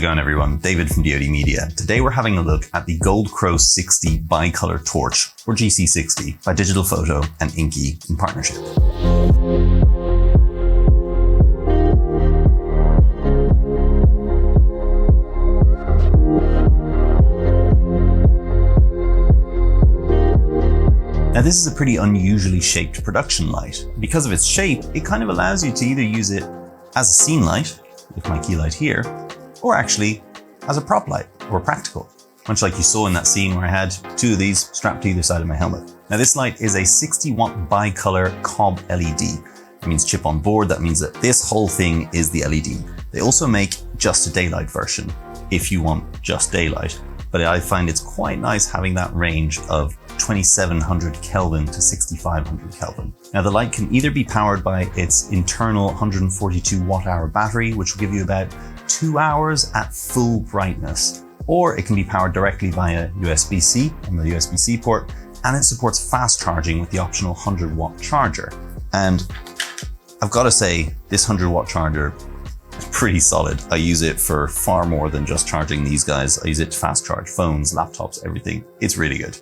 going, everyone? David from dodmedia. Today we're having a look at the Gold Crow 60 bicolor torch, or GC60, by Digitalfoto and INKEE in partnership. Now this is a pretty unusually shaped production light. Because of its shape, it kind of allows you to either use it as a scene light, with my key light here, or actually as a prop light or practical, much like you saw in that scene where I had two of these strapped to either side of my helmet. Now this light is a 60 watt bicolor cob LED. It means chip on board. That means that this whole thing is the LED. They also make just a daylight version if you want just daylight. But I find it's quite nice having that range of 2700 Kelvin to 6500 Kelvin. Now the light can either be powered by its internal 142 watt hour battery, which will give you about 2 hours at full brightness, or it can be powered directly via USB-C on the USB-C port, and it supports fast charging with the optional 100 watt charger. And I've got to say, this 100 watt charger is pretty solid. I use it for far more than just charging these guys. I use it to fast charge phones, laptops, everything. It's really good.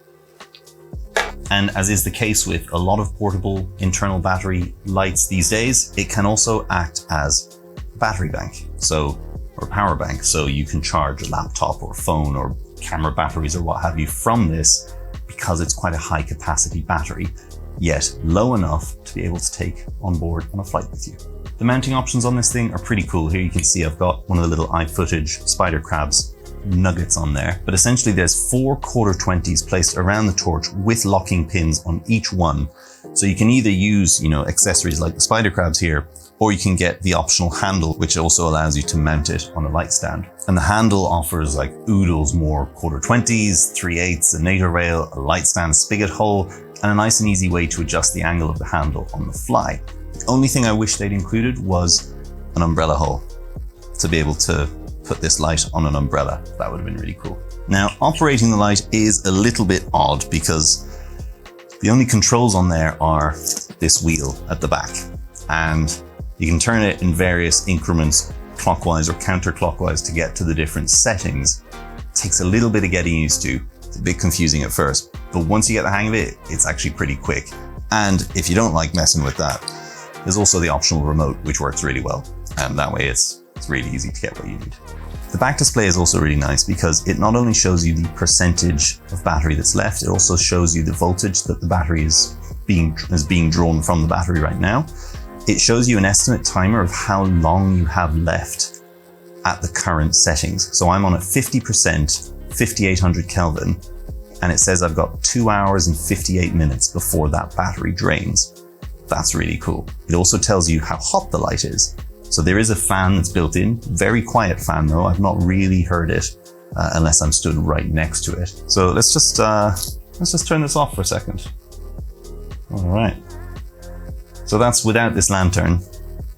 And as is the case with a lot of portable internal battery lights these days, it can also act as a battery bank, or power bank. So you can charge a laptop or phone or camera batteries or what have you from this, because it's quite a high capacity battery, yet low enough to be able to take on board on a flight with you. The mounting options on this thing are pretty cool. Here you can see I've got one of the little iFootage spider crabs nuggets on there, but essentially there's 4 1/4-20s placed around the torch with locking pins on each one. So you can either use, accessories like the spider crabs here, or you can get the optional handle, which also allows you to mount it on a light stand. And the handle offers like oodles more 1/4-20s, 3/8, a NATO rail, a light stand spigot hole, and a nice and easy way to adjust the angle of the handle on the fly. The only thing I wish they'd included was an umbrella hole to be able to put this light on an umbrella. That would have been really cool. Now, operating the light is a little bit odd because the only controls on there are this wheel at the back, and you can turn it in various increments, clockwise or counterclockwise, to get to the different settings. It takes a little bit of getting used to. It's a bit confusing at first, but once you get the hang of it, it's actually pretty quick. And if you don't like messing with that, there's also the optional remote, which works really well. And that way it's really easy to get what you need. The back display is also really nice because it not only shows you the percentage of battery that's left, it also shows you the voltage that the battery is being drawn from the battery right now. It shows you an estimate timer of how long you have left at the current settings. So I'm on at 50%, 5800 Kelvin, and it says I've got 2 hours and 58 minutes before that battery drains. That's really cool. It also tells you how hot the light is. So there is a fan that's built in, very quiet fan though. I've not really heard it unless I'm stood right next to it. So let's just turn this off for a second. All right. So that's without this lantern.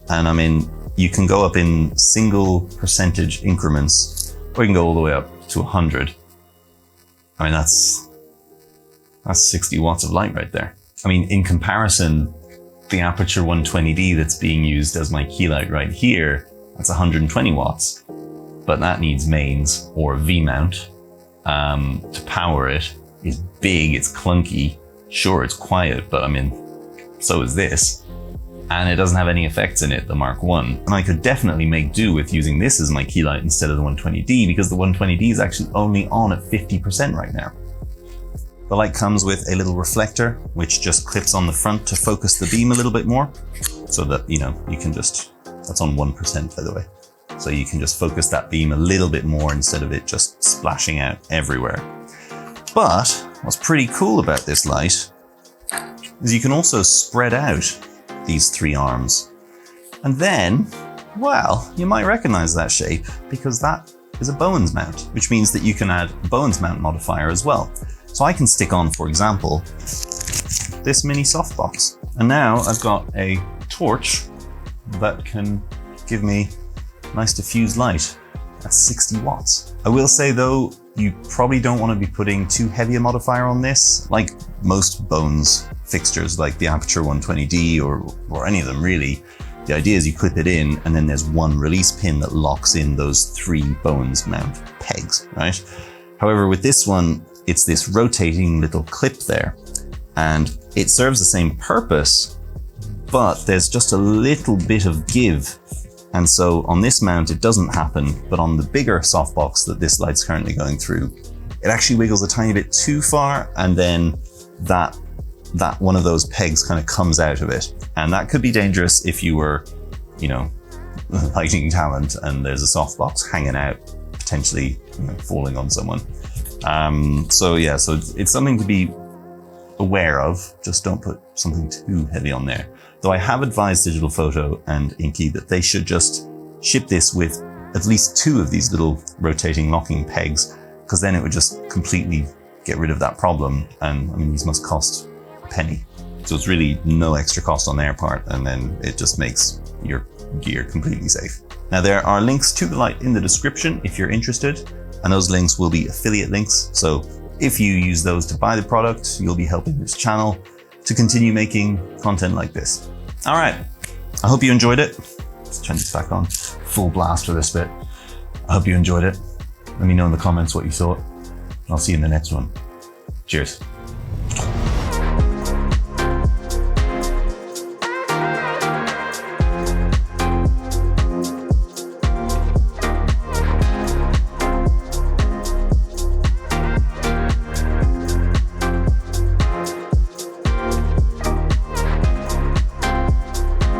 And you can go up in single percentage increments, or you can go all the way up to 100. That's 60 watts of light right there. In comparison, the Aperture 120D that's being used as my key light right here, that's 120 watts, but that needs mains or V-mount to power it. It's big, it's clunky. Sure, it's quiet, but so is this. And it doesn't have any effects in it, the Mark I. And I could definitely make do with using this as my key light instead of the 120D, because the 120D is actually only on at 50% right now. The light comes with a little reflector, which just clips on the front to focus the beam a little bit more, so that, you can just, that's on 1% by the way. So you can just focus that beam a little bit more instead of it just splashing out everywhere. But what's pretty cool about this light is you can also spread out these 3 arms. And then, well, you might recognize that shape because that is a Bowen Mount, which means that you can add a Bowen Mount modifier as well. So I can stick on, for example, this mini softbox. And now I've got a torch that can give me nice diffuse light at 60 watts. I will say though, you probably don't want to be putting too heavy a modifier on this. Like most Bowen's fixtures, like the Aperture 120D or any of them really, The idea is you clip it in and then there's one release pin that locks in those 3 Bowen Mount pegs, right? However, with this one, it's this rotating little clip there, and it serves the same purpose, but there's just a little bit of give. And so on this mount, it doesn't happen, but on the bigger softbox that this light's currently going through, it actually wiggles a tiny bit too far, and then that one of those pegs kind of comes out of it. And that could be dangerous if you were, you know, lighting talent and there's a softbox hanging out, potentially, you know, falling on someone. So yeah, so it's something to be aware of. Just don't put something too heavy on there. Though I have advised Digitalfoto and INKEE that they should just ship this with at least 2 of these little rotating locking pegs, because then it would just completely get rid of that problem. And I mean, these must cost a penny. So it's really no extra cost on their part, and then it just makes your gear completely safe. Now there are links to the light in the description if you're interested, and those links will be affiliate links. So if you use those to buy the product, you'll be helping this channel to continue making content like this. All right, I hope you enjoyed it. Let's turn this back on. Full blast for this bit. I hope you enjoyed it. Let me know in the comments what you thought. I'll see you in the next one. Cheers.